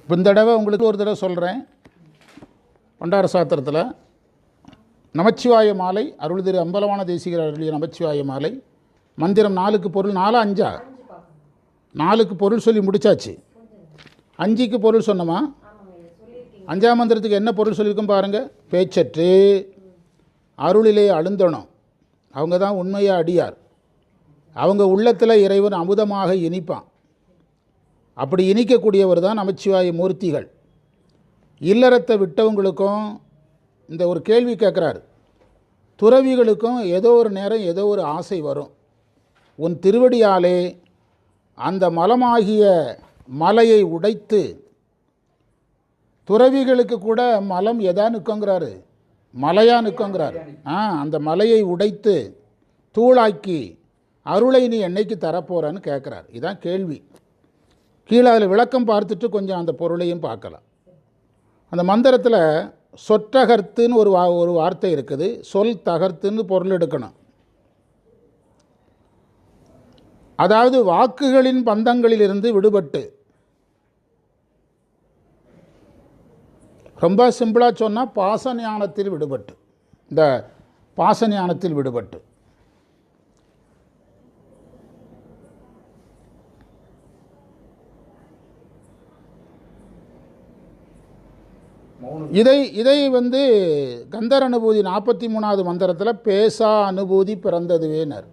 இந்த தடவை உங்களுக்கு ஒரு தடவை சொல்கிறேன். பண்டார சாத்திரத்தில் நமச்சிவாய மாலை அருள் திரு அம்பலவான தேசிகர் அருளிய நமச்சிவாய மாலை மந்திரம் 4க்கு பொருள் 4 5 4க்கு பொருள் சொல்லி முடித்தாச்சு. 5க்கு பொருள் சொன்னோமா? 5ஆம் மந்திரத்துக்கு என்ன பொருள் சொல்லியிருக்கோம் பாருங்கள். பேச்சற்று அருளிலே அழுந்தணும், அவங்க தான் உண்மையாக அடியார். அவங்க உள்ளத்தில் இறைவன் அமுதமாக இனிப்பான். அப்படி இனிக்கக்கூடியவர் தான் நமச்சிவாய மூர்த்திகள். இல்லறத்தை விட்டவங்களுக்கும் இந்த ஒரு கேள்வி கேட்குறாரு. துறவிகளுக்கும் ஏதோ ஒரு நேரம் ஏதோ ஒரு ஆசை வரும். உன் திருவடியாலே அந்த மலமாகிய மலையை உடைத்து, துறவிகளுக்கு கூட மலம் எதா நிற்குங்கிறாரு, மலையாக நிற்குங்கிறாரு. அந்த மலையை உடைத்து தூளாக்கி அருளை நீ என்னைக்கு தரப்போறான்னு கேட்குறாரு. இதுதான் கேள்வி. கீழே அதில் விளக்கம் பார்த்துட்டு கொஞ்சம் அந்த பொருளையும் பார்க்கலாம். அந்த மந்திரத்தில் சொற்றகர்த்துன்னு ஒரு வார்த்தை இருக்குது. சொல் தகர்த்துன்னு பொருள் எடுக்கணும். அதாவது வாக்குகளின் பந்தங்களிலிருந்து விடுபட்டு, ரொம்ப சிம்பிளாக சொன்னால் பாச ஞானத்தில் விடுபட்டு, இந்த பாச ஞானத்தில் விடுபட்டு. இதை கந்தர் அனுபூதி 43வது மந்திரத்தில் பேசா அனுபூதி பிறந்ததுவேனர்.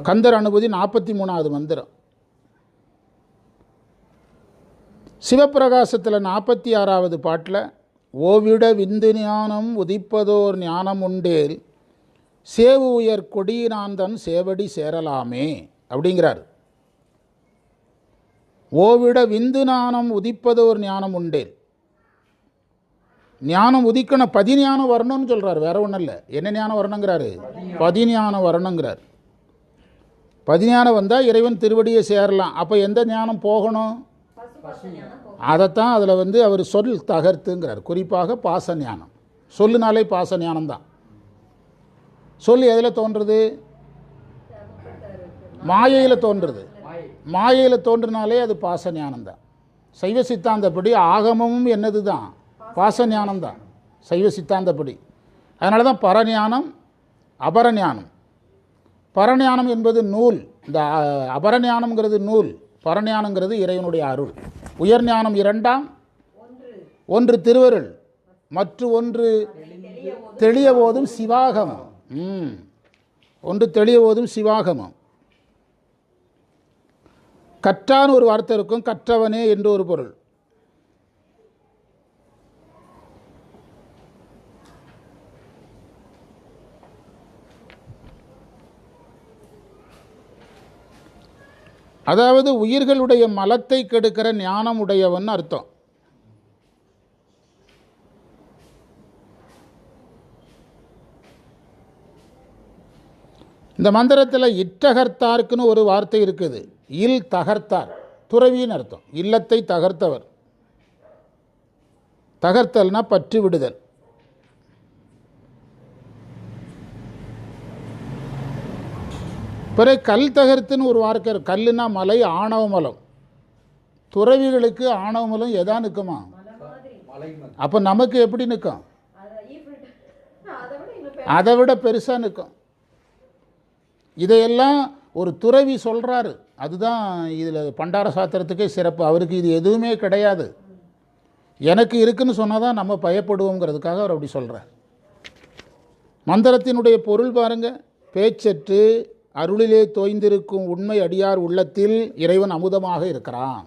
கந்தர் அனுபூதி 43வது மந்திரம். சிவப்பிரகாசத்தில் 46வது பாட்டில் ஓவிட விந்து ஞானம் உதிப்பதோர் ஞானம் உண்டேல் சேவு உயர் கொடியினாந்தன் சேவடி சேரலாமே அப்படிங்கிறார். ஓவிட விந்து ஞானம் உதிப்பதோர் ஞானம் உண்டேல். ஞானம் உதிக்கணும், பதிஞானம் வரணும்னு சொல்கிறார். வேற ஒன்றும் இல்லை. என்ன ஞானம் வரணுங்கிறாரு? பதிஞானம் வரணுங்கிறார். பதிஞானம் வந்தால் இறைவன் திருவடியை சேரலாம். அப்போ எந்த ஞானம் போகணும்? அதைத்தான் அதில் அவர் சொல் தகர்த்துங்கிறார். குறிப்பாக பாச ஞானம். சொல்லுனாலே பாச ஞானம்தான். சொல் எதில் தோன்றுறது? மாயையில் தோன்றுறது. மாயையில் தோன்றினாலே அது பாச ஞானம்தான். சைவ சித்தாந்தப்படி ஆகமமும் என்னது தான்? பாச ஞானம்தான் சைவ சித்தாந்தப்படி. அதனால தான் பரஞானம் அபரஞானம். பரஞானம் என்பது நூல், இந்த அபரஞானம்ங்கிறது நூல், பரஞானங்கிறது இறைவனுடைய அருள். உயர்ஞானம் 2ஆம், ஒன்று திருவருள், மற்ற ஒன்று தெளிய போதும் சிவாகமம். ஒன்று தெளிய போதும் சிவாகமம். கற்றான்னு ஒரு வார்த்தை இருக்கும், கற்றவனே என்று ஒரு பொருள். அதாவது உயிர்களுடைய மலத்தை கெடுக்கிற ஞானம் உடையவன் அர்த்தம். இந்த மந்திரத்தில் இட்டகர்த்தார்க்குன்னு ஒரு வார்த்தை இருக்குது. இல் தகர்த்தார், துறவின்னு அர்த்தம். இல்லத்தை தகர்த்தவர். தகர்த்தல்னா பற்று விடுதல். பிறகு கல் தகர்த்துன்னு ஒரு வார்த்தை. கல்லுனா மலை, ஆணவ மலம். துறவிகளுக்கு ஆணவ மலம் எதா நிற்குமா? அப்போ நமக்கு எப்படி நிற்கும்? அதை விட பெருசாக நிற்கும். இதையெல்லாம் ஒரு துறவி சொல்கிறாரு. அதுதான் இதில் பண்டார சாத்திரத்துக்கே சிறப்பு. அவருக்கு இது எதுவுமே கிடையாது. எனக்கு இருக்குன்னு சொன்னால் தான் நம்ம பயப்படுவோங்கிறதுக்காக அவர் அப்படி சொல்கிறார். மந்திரத்தினுடைய பொருள் பாருங்கள். பேச்சற்று அருளிலே தோய்ந்திருக்கும் உண்மை அடியார் உள்ளத்தில் இறைவன் அமுதமாக இருக்கிறான்.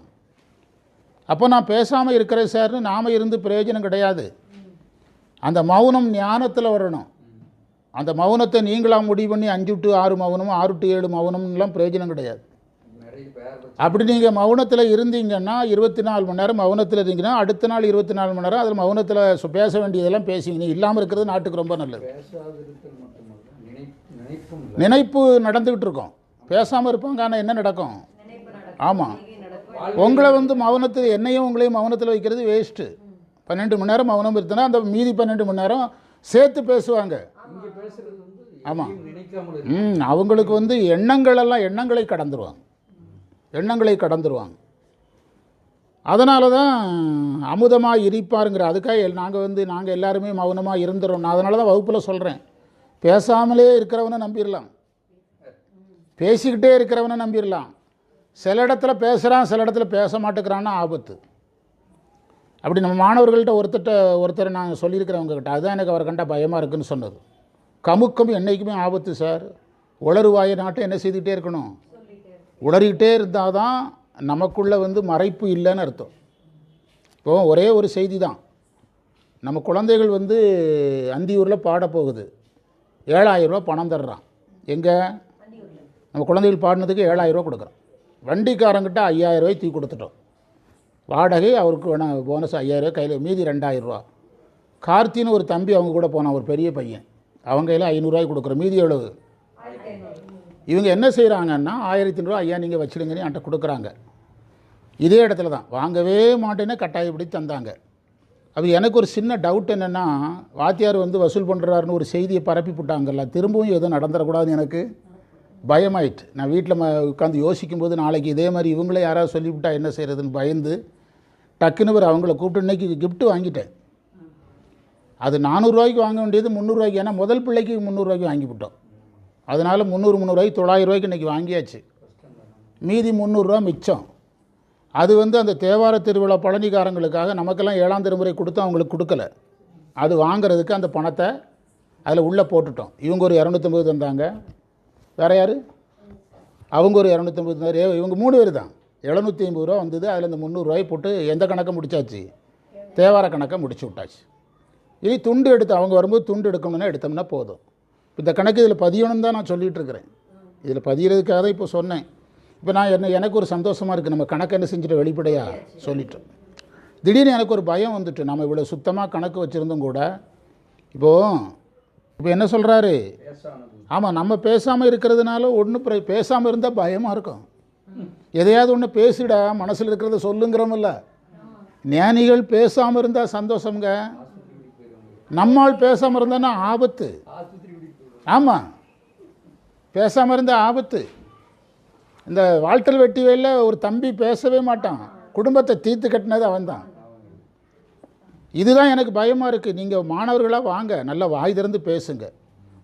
அப்போ நான் பேசாமல் இருக்கிறேன் சார்னு நாம் இருந்து பிரயோஜனம் கிடையாது. அந்த மௌனம் ஞானத்தில் வரணும். அந்த மௌனத்தை நீங்களாக முடிவு பண்ணி 5 to 6 மௌனம், 6 to 7 மௌனம்லாம் பிரயோஜனம் கிடையாது. அப்படி நீங்கள் மௌனத்தில் இருந்தீங்கன்னா 24 மணி நேரம் மௌனத்தில் இருந்தீங்கன்னா அடுத்த நாள் 24 மணி நேரம் அதில் மௌனத்தில் பேச வேண்டியதெல்லாம் பேசிங்க. இல்லாமல் இருக்கிறது நாட்டுக்கு ரொம்ப நல்லது. நினைப்பு நடந்துக்கிட்டு இருக்கோம். பேசாமல் இருப்பாங்க, ஆனால் என்ன நடக்கும்? ஆமாம், உங்களை மௌனத்தில் என்னையும் உங்களையும் மௌனத்தில் வைக்கிறது வேஸ்ட்டு. 12 மணி நேரம் மௌனம் இருக்குன்னா அந்த மீதி 12 மணி நேரம் சேர்த்து பேசுவாங்க. ஆமாம், அவங்களுக்கு எண்ணங்களெல்லாம் எண்ணங்களை கடந்துருவாங்க. எண்ணங்களை கடந்துருவாங்க. அதனால தான் அமுதமாக இருப்பாருங்கிற அதுக்காக நாங்கள் எல்லாருமே மௌனமாக இருந்துடும். நான் அதனால தான் வகுப்பில் சொல்கிறேன், பேசாமலே இருக்கிறவனை நம்பிடலாம், பேசிக்கிட்டே இருக்கிறவனை நம்பிடலாம். சில இடத்துல பேசுகிறான், சில இடத்துல பேச மாட்டேங்கிறான்னா ஆபத்து. அப்படி நம்ம மாணவர்கள்ட்ட ஒருத்தரை நான் சொல்லியிருக்கிறவங்ககிட்ட, அதுதான் எனக்கு அவரை கண்டா பயமாக இருக்குதுன்னு சொன்னது. கமுக்கம் என்றைக்குமே ஆபத்து சார். உளறுவாய நாட்டை என்ன செய்துக்கிட்டே இருக்கணும், உளறிக்கிட்டே இருந்தால் தான் நமக்குள்ளே மறைப்பு இல்லைன்னு அர்த்தம். இப்போது ஒரே ஒரு செய்தி தான், நம்ம குழந்தைகள் அந்தியூரில் பாட போகுது, 7,000 ரூபா பணம் தர்றான். எங்கே நம்ம குழந்தைகள் பாடினதுக்கு 7,000 ரூபா கொடுக்குறோம். வண்டிக்காரங்கிட்ட 5,000 ரூபாய் தூக்கி கொடுத்துட்டோம். வாடகை அவருக்கு வேணாம், போனஸ் 5,000 ரூபாய் கையில், மீதி 2,000 ரூபா. கார்த்தின்னு ஒரு தம்பி அவங்க கூட போனான், ஒரு பெரிய பையன், அவங்க கையில் 500 ரூபாய் கொடுக்குறோம், மீதி எவ்வளவு? இவங்க என்ன செய்கிறாங்கன்னா 1,500 ரூபா ஐயா நீங்கள் வச்சுடுங்கன்னு என்கிட்ட கொடுக்குறாங்க. இதே இடத்துல தான் வாங்கவே மாட்டேன்னு கட்டாயப்படி தந்தாங்க. அது எனக்கு ஒரு சின்ன டவுட் என்னென்னா, வாத்தியார் வசூல் பண்ணுறாருன்னு ஒரு செய்தியை பரப்பி போட்டாங்கல்ல, திரும்பவும் எதுவும் நடந்துடக்கூடாதுன்னு எனக்கு பயமாயிட்டு. நான் வீட்டில் உட்காந்து யோசிக்கும்போது, நாளைக்கு இதே மாதிரி இவங்களே யாராவது சொல்லிவிட்டா என்ன செய்கிறதுன்னு பயந்து டக்குன்னு அவங்கள கூப்பிட்டு இன்றைக்கி கிஃப்ட்டு வாங்கிட்டேன். அது 400 ரூபாய்க்கு வாங்க வேண்டியது 300 ரூபாய்க்கு, ஏன்னா முதல் பிள்ளைக்கு 300 ரூபாய்க்கு வாங்கிவிட்டோம். அதனால் 300 ரூபாய்க்கு 900 ரூபாய்க்கு இன்றைக்கி வாங்கியாச்சு. மீதி 300 ரூபா மிச்சம். அது அந்த தேவார திருவிழா பழனிக்காரங்களுக்காக நமக்கெல்லாம் 7ஆம் திருமுறை கொடுத்து அவங்களுக்கு கொடுக்கல. அது வாங்கிறதுக்கு அந்த பணத்தை அதில் உள்ளே போட்டுட்டோம். இவங்க ஒரு 250 தந்தாங்க, வேறு யார் அவங்க ஒரு 250 தந்தார், இவங்க 3 பேர் தான் 750 ரூபா வந்தது. அதில் இந்த 300 ரூபாய் போட்டு எந்த கணக்கை முடித்தாச்சு, தேவார கணக்கை முடிச்சு விட்டாச்சு. இனி துண்டு எடுத்து அவங்க வரும்போது துண்டு எடுக்கணும்னா எடுத்தோம்னா போதும். இந்த கணக்கு இதில் பதியணும் தான் நான் சொல்லிகிட்டு இருக்கிறேன். இதில் பதிகிறதுக்காக தான் இப்போ சொன்னேன். இப்போ நான் எனக்கு ஒரு சந்தோஷமாக இருக்குது, நம்ம கணக்கு என்ன செஞ்சுட்டு வெளிப்படையாக சொல்லிட்டோம். திடீர்னு எனக்கு ஒரு பயம் வந்துட்டு, நம்ம இவ்வளோ சுத்தமாக கணக்கு வச்சுருந்தும் கூட இப்போ என்ன சொல்கிறாரு, ஆமாம் நம்ம பேசாமல் இருக்கிறதுனால ஒன்றும் பேசாமல் இருந்தால் பயமாக இருக்கும். எதையாவது ஒன்று பேசிடா, மனசில் இருக்கிறத சொல்லுங்கிறோமில்ல. ஞானிகள் பேசாமல் இருந்தால் சந்தோஷங்க, நம்மால் பேசாமல் இருந்தான்னா ஆபத்து. ஆமாம், பேசாமல் இருந்தால் ஆபத்து. இந்த வால்டர் வெட்டிவேல ஒரு தம்பி பேசவே மாட்டான், குடும்பத்தை தீர்த்து கட்டினது அவன்தான். இதுதான் எனக்கு பயமாக இருக்குது. நீங்கள் மாணவர்களாக வாங்க, நல்லா வாய் திறந்து பேசுங்க.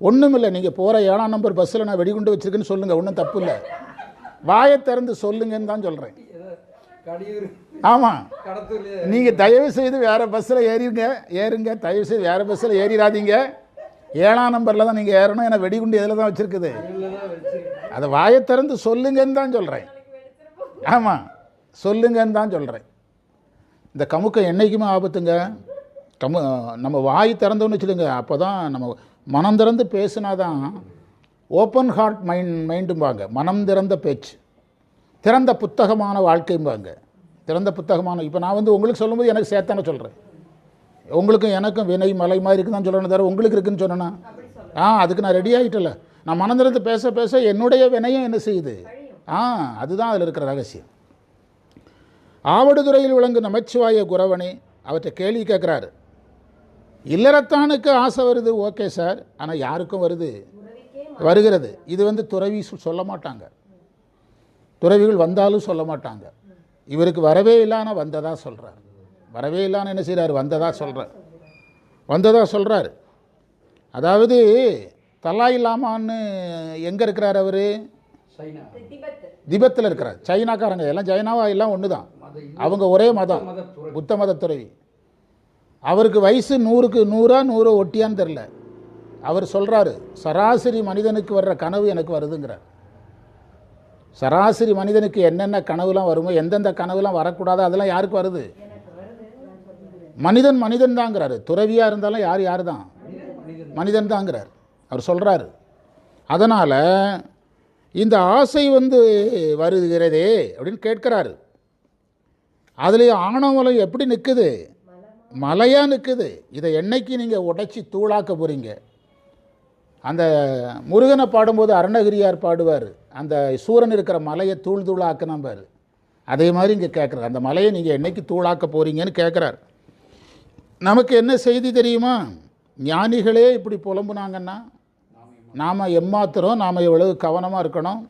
ஒன்றும் இல்லை, நீங்கள் போகிற 7ஆம் நம்பர் பஸ்ஸில் நான் வெடிகுண்டு வச்சுருக்கேன்னு சொல்லுங்கள், ஒன்றும் தப்பு இல்லை. வாயை திறந்து சொல்லுங்கன்னு தான் சொல்கிறேன். ஆமாம், நீங்கள் தயவு செய்து வேறு பஸ்ஸில் ஏறுங்க, தயவு செய்து வேறு பஸ்ஸில் ஏறிடாதீங்க. 7ஆம் நம்பரில் தான் நீங்கள் ஏறணும், ஏன்னா வெடிகுண்டு இதில் தான் வச்சுருக்குது. அதை வாயை திறந்து சொல்லுங்கன்னு தான் சொல்கிறேன். ஆமாம், சொல்லுங்கன்னு தான் சொல்கிறேன். இந்த கமுக்கம் என்றைக்குமே ஆபத்துங்க. நம்ம வாய் திறந்தோன்னு வச்சுடுங்க, அப்போ தான் நம்ம மனம் திறந்து பேசுனாதான். ஓப்பன் ஹார்ட் மைண்டும்பாங்க, மனம் திறந்த பேச்சு, திறந்த புத்தகமான வாழ்க்கைம்பாங்க. திறந்த புத்தகமான, இப்போ நான் உங்களுக்கு சொல்லும்போது எனக்கு சேர்த்தானே சொல்கிறேன். உங்களுக்கும் எனக்கும் வினை மலை மாதிரி இருக்குன்னு தான் சொல்லணும், தவிர உங்களுக்கு இருக்குன்னு சொன்னேன்னா அதுக்கு நான் ரெடி ஆகிட்டல. நான் மனம் திறந்து பேச பேச என்னுடைய வினையும் என்ன செய்யுது, அதுதான் அதில் இருக்கிற ரகசியம். ஆவடுதுறையில் விளங்கும் நமச்சிவாய குரவனே அவற்றை கேள்வி கேட்குறாரு. இல்லறத்தானுக்கு ஆசை வருது, ஓகே சார், ஆனால் யாருக்கும் வருகிறது. இது துறவி சொல்ல மாட்டாங்க, துறவிகள் வந்தாலும் சொல்ல மாட்டாங்க. இவருக்கு வரவே இல்லைன்னா வந்ததா சொல்கிறார். வரவே இல்லைன்னு என்ன செய்கிறார், வந்ததா சொல்கிறார். அதாவது தலாய் லாமான்னு எங்கே இருக்கிறார் அவர், திபெத்தில் இருக்கிறார். சைனாக்காரங்க எல்லாம் சைனாவா எல்லாம் ஒன்று தான், அவங்க ஒரே மதம், புத்த மத துறவி. அவருக்கு வயசு 100க்கு 100 ஒட்டியான்னு தெரில. அவர் சொல்கிறாரு, சராசரி மனிதனுக்கு வர்ற கனவு எனக்கு வருதுங்கிறார். சராசரி மனிதனுக்கு என்னென்ன கனவுலாம் வருமோ, எந்தெந்த கனவுலாம் வரக்கூடாதோ அதெல்லாம் யாருக்கு வருது, மனிதன் தாங்கிறாரு. துறவியாக இருந்தாலும் யார் தான், மனிதன் தாங்கிறார் அவர் சொல்கிறாரு. அதனால் இந்த ஆசை வருகிறதே அப்படின்னு கேட்குறாரு. அதுலேயும் ஆணவமலம் எப்படி நிற்குது, மலையாக நிற்குது. இதை என்னைக்கு நீங்கள் உடைச்சி தூளாக்க போகிறீங்க. அந்த முருகனை பாடும்போது அருணகிரியார் பாடுவார், அந்த சூரன் இருக்கிற மலையை தூளாக்கினா பாரு, அதே மாதிரி இங்கே கேட்குறாரு, அந்த மலையை நீங்கள் என்னைக்கு தூளாக்க போகிறீங்கன்னு கேட்குறார். நமக்கு என்ன செய்தி தெரியுமா, ஞானிகளே இப்படி புலம்புனாங்கன்னா நாம் எம்மாத்திரம், நாம் எவ்வளவு கவனமாக இருக்கணும்.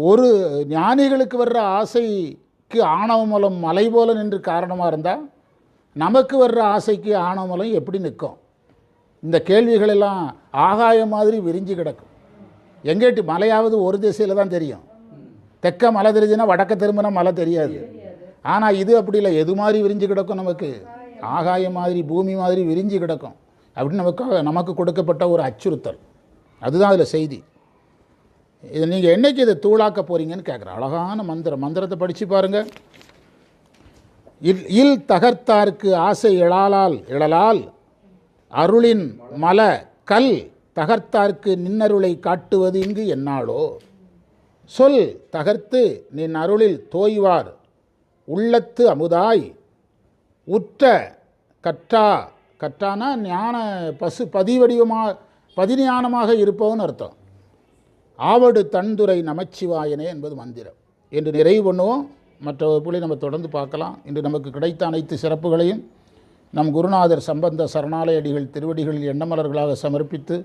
ஒரு ஞானிகளுக்கு வர்ற ஆசைக்கு ஆணவமலம் மலை போல நின்று காரணமாக இருந்தால் நமக்கு வர்ற ஆசைக்கு ஆணவமலம் எப்படி நிற்கும்? இந்த கேள்விகளெல்லாம் ஆகாயம் மாதிரி விரிஞ்சு கிடக்கும். எங்கேட்டு மலையாவது ஒரு திசையில் தான் தெரியும். தெற்க மலை தெரிஞ்சுன்னா வடக்க திரும்பினா மலை தெரியாது. ஆனால் இது அப்படி இல்லை, எது மாதிரி விரிஞ்சு கிடக்கும், நமக்கு ஆகாயம் மாதிரி பூமி மாதிரி விரிஞ்சு கிடக்கும் அப்படின்னு நமக்கு கொடுக்கப்பட்ட ஒரு அச்சுறுத்தல். அதுதான் அதில் செய்தி. இதை நீங்கள் என்னைக்கு இதை தூளாக்க போகிறீங்கன்னு கேட்குறேன். அழகான மந்திரத்தை படித்து பாருங்கள். இல் தகர்த்தார்க்கு ஆசை இழலால் அருளின் மல கல் தகர்த்தார்க்கு நின்னருளை காட்டுவது இங்கு என்னாலோ. சொல் தகர்த்து நின் அருளில் தோய்வார் உள்ளத்து அமுதாய் உற்ற கற்றானா ஞான பதிஞானமாக இருப்பவன்னு அர்த்தம். ஆவடு தன்துரை நமச்சிவாயனே என்பது மந்திரம் என்று நிறைவு பண்ணுவோம். மற்ற வகுப்புகளை நம்ம தொடர்ந்து பார்க்கலாம். இன்று நமக்கு கிடைத்த அனைத்து சிறப்புகளையும் நம் குருநாதர் சம்பந்த சரணாலயடிகள் திருவடிகளில் எண்ணமலர்களாக சமர்ப்பித்து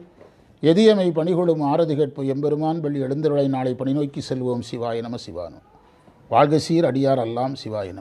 எதியமை பணிகொள்ளும் ஆரதி கேட்பு எம்பெருமான் பள்ளி எழுந்தருளை நாளை பணி நோக்கி செல்வோம். சிவாய நம சிவானம். வாழ்க சீர் அடியார் அல்லாம் சிவாய நம.